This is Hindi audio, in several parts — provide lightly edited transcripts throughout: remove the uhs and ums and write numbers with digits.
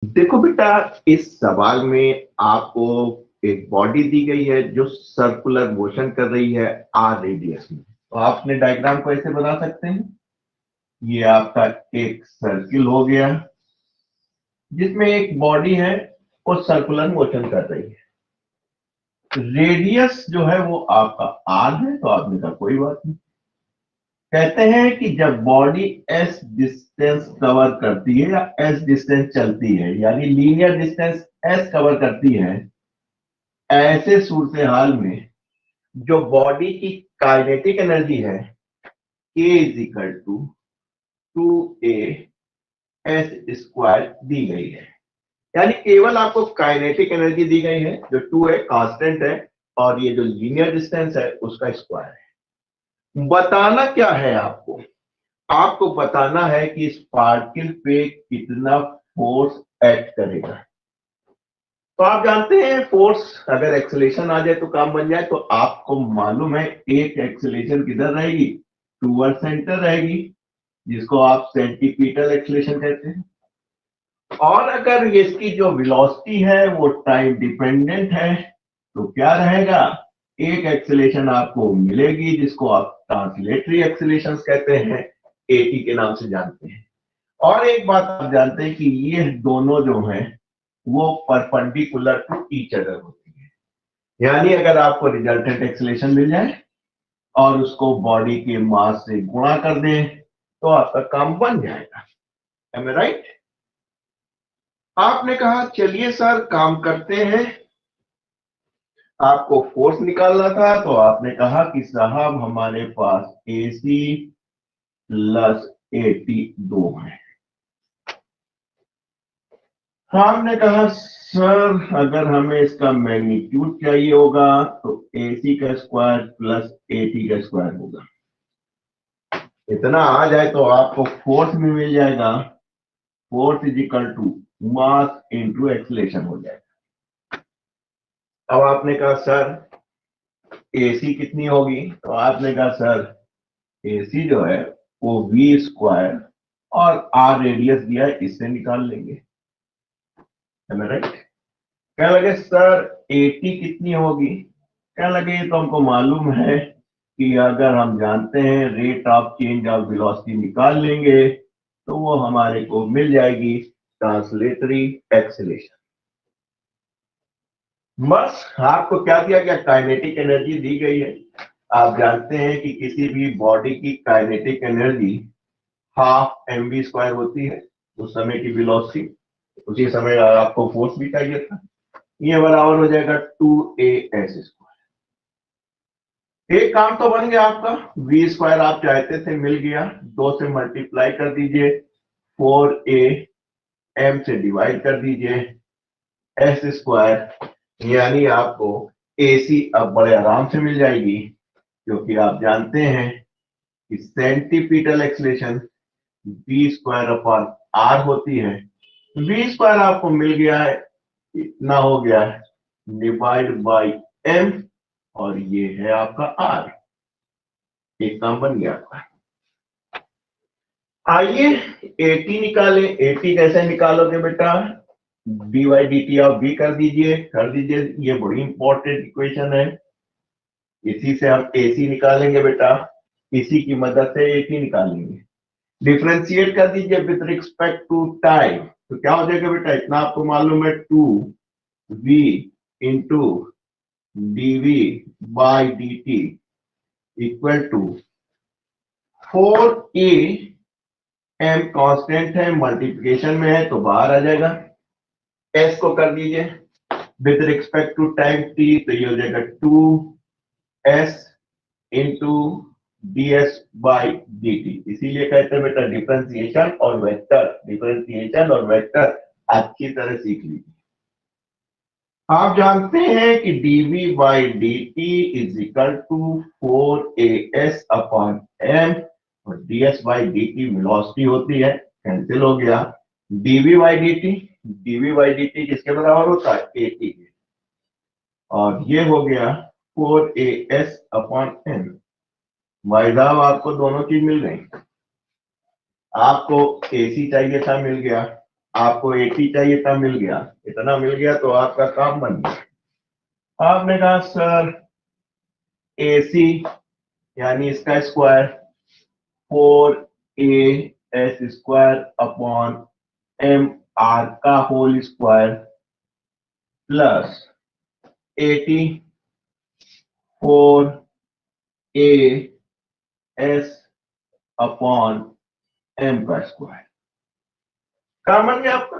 देखो बेटा, इस सवाल में आपको एक बॉडी दी गई है जो सर्कुलर मोशन कर रही है आर रेडियस में। तो आपने डायग्राम को ऐसे बना सकते हैं। ये आपका एक सर्किल हो गया जिसमें एक बॉडी है वो सर्कुलर मोशन कर रही है। रेडियस जो है वो आपका आर है, तो आपने कहा कोई बात नहीं। कहते हैं कि जब बॉडी एस डिस्टेंस कवर करती है या एस डिस्टेंस चलती है, यानी लीनियर डिस्टेंस एस कवर करती है, ऐसे सूरत हाल में जो बॉडी की काइनेटिक एनर्जी है K is equal to 2a s square दी गई है। यानी केवल आपको काइनेटिक एनर्जी दी गई है जो 2 है, कांस्टेंट है, और ये जो लीनियर डिस्टेंस है उसका स्क्वायर है। बताना क्या है आपको? आपको बताना है कि इस पार्टिकल पे कितना फोर्स एक्ट करेगा। तो आप जानते हैं फोर्स अगर एक्सेलेरेशन आ जाए तो काम बन जाए। तो आपको मालूम है एक एक्सेलेरेशन किधर रहेगी? टूवर्ड सेंटर रहेगी, जिसको आप सेंटीपीटल एक्सेलेरेशन कहते हैं। और अगर इसकी जो वेलोसिटी है वो टाइम डिपेंडेंट है तो क्या रहेगा? एक एक्सेलेरेशन आपको मिलेगी जिसको आप ट्रांसलेटरी एक्सेलेरेशन कहते हैं, एटी के नाम से जानते हैं। और एक बात आप जानते हैं कि ये दोनों जो हैं वो परपेंडिकुलर टू ईच अदर होती है। यानी अगर आपको रिजल्टेंट एक्सेलेरेशन मिल जाए और उसको बॉडी के मास से गुणा कर दें तो आपका काम बन जाएगा। एम आई राइट? आपने कहा चलिए सर काम करते हैं। आपको फोर्स निकालना था तो आपने कहा कि साहब हमारे पास AC प्लस 82 है। हमने कहा सर अगर हमें इसका मैग्नीट्यूड चाहिए होगा तो AC का स्क्वायर प्लस 80 का स्क्वायर होगा। इतना आ जाए तो आपको फोर्स भी मिल जाएगा। Force is equal to mass into acceleration हो जाएगा। अब आपने कहा सर AC कितनी होगी? तो आपने कहा सर AC जो है वो V स्क्वायर और R रेडियस दिया है, इससे निकाल लेंगे। राइट? क्या लगे सर 80 कितनी होगी? क्या लगे ये तो हमको मालूम है कि अगर हम जानते हैं rate of change of velocity निकाल लेंगे तो वो हमारे को मिल जाएगी ट्रांसलेटरी एक्सेलेरेशन। बस आपको क्या दिया गया? काइनेटिक एनर्जी दी गई है। आप जानते हैं कि किसी भी बॉडी की kinetic energy half mv square होती है उस समय की वेलोसिटी। उसी समय आपको फोर्स भी चाहिए था। ये बराबर हो जाएगा 2as स्क्वायर। एक काम तो बन गया आपका। v स्क्वायर आप चाहते थे, मिल गया। 2 से मल्टीप्लाई कर दीजिए, 4a m से डिवाइड कर दीजिए s स्क्वायर, यानी आपको AC अब बड़े आराम से मिल जाएगी, क्योंकि आप जानते हैं कि centripetal acceleration v square upon r होती है। v स्क्वायर आपको मिल गया है, इतना हो गया है डिवाइड बाई m, और ये है आपका r। एक काम बन गया आपका। आइए 80 निकालें। 80 कैसे निकालोगे बेटा? dy dt ऑफ v कर दीजिए। ये बड़ी इंपॉर्टेंट इक्वेशन है। इसी से हम AC निकालेंगे बेटा। इसी की मदद से AC निकालेंगे। डिफरेंशिएट कर दीजिए विद रिस्पेक्ट टू टाइम, तो क्या हो जाएगा बेटा? इतना आपको मालूम है 2v into dv by dt equal to 4a m constant है, मल्टीप्लिकेशन में है तो बाहर आ जाएगा। s को कर दीजिए with respect to time t, तो ये हो जाएगा 2s into ds by dt। इसीलिए कहते हैं बेटा डिफरेंशिएशन और वेक्टर अच्छी तरह सीख लीजिए। आप जानते हैं कि dv by dt is equal to 4as upon m, और ds बाई dt वेलोसिटी होती है, कैंसिल हो गया। dv बाई dt किसके बराबर होता है? 80 के। और ये हो गया 4as अपॉन m। भाई साहब आपको दोनों चीज मिल गई। आपको AC चाहिए था, मिल गया। आपको 80 चाहिए था, मिल गया, इतना मिल गया तो आपका काम बन गया। आपने कहा सर AC यानी इसका स्क्वायर 4AS² अपॉन MR का whole square plus 84AS upon M का स्क्वायर। काम बन गया आपका।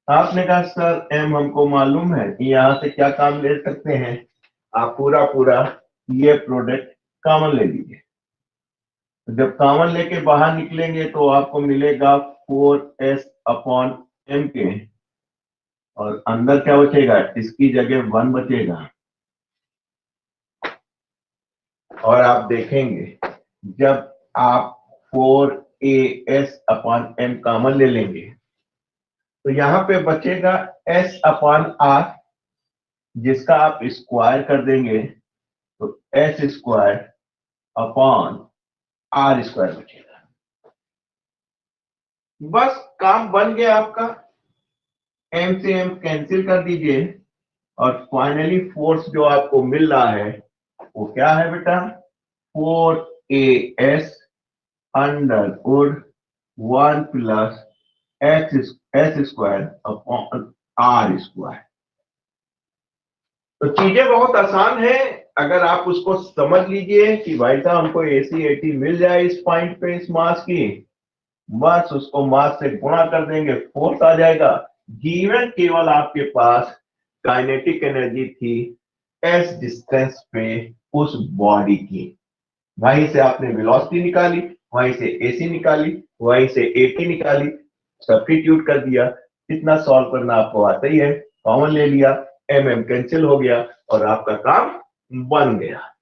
आपने कहा सर M हमको मालूम है, यहां से क्या काम ले सकते हैं, आप पूरा पूरा ये प्रोडक्ट कॉमन ले लीजिए। जब कॉमन लेके बाहर निकलेंगे तो आपको मिलेगा 4S अपॉन M के, और अंदर क्या बचेगा, इसकी जगह 1 बचेगा। और आप देखेंगे जब आप 4AS अपॉन M कॉमन ले लेंगे तो यहां पे बचेगा S अपॉन R, जिसका आप स्क्वायर कर देंगे तो S² अपॉन R² बचेगा। बस काम बन गया आपका। M से M कैंसिल कर दीजिए और फाइनली फोर्स जो आपको मिल रहा है वो क्या है बेटा, 4AS under root 1 plus S² upon R²। तो चीजें बहुत आसान है, अगर आप उसको समझ लीजिए कि भाई साहब हमको AC/AT मिल जाए इस पॉइंट पे इस मास की, बस उसको मास से गुणा कर देंगे, फोर्स आ जाएगा। गिवन केवल आपके पास काइनेटिक एनर्जी थी S डिस्टेंस पे उस बॉडी की, वहीं से आपने वेलोसिटी निकाली, वहीं से AC निकाली, वहीं से AT निकाली, सब्स्टिट्यूट कर दिया। इतना सॉल्व करना आपको आता ही है, कॉमन ले लिया, MM कैंसिल हो गया और आपका काम बन गया।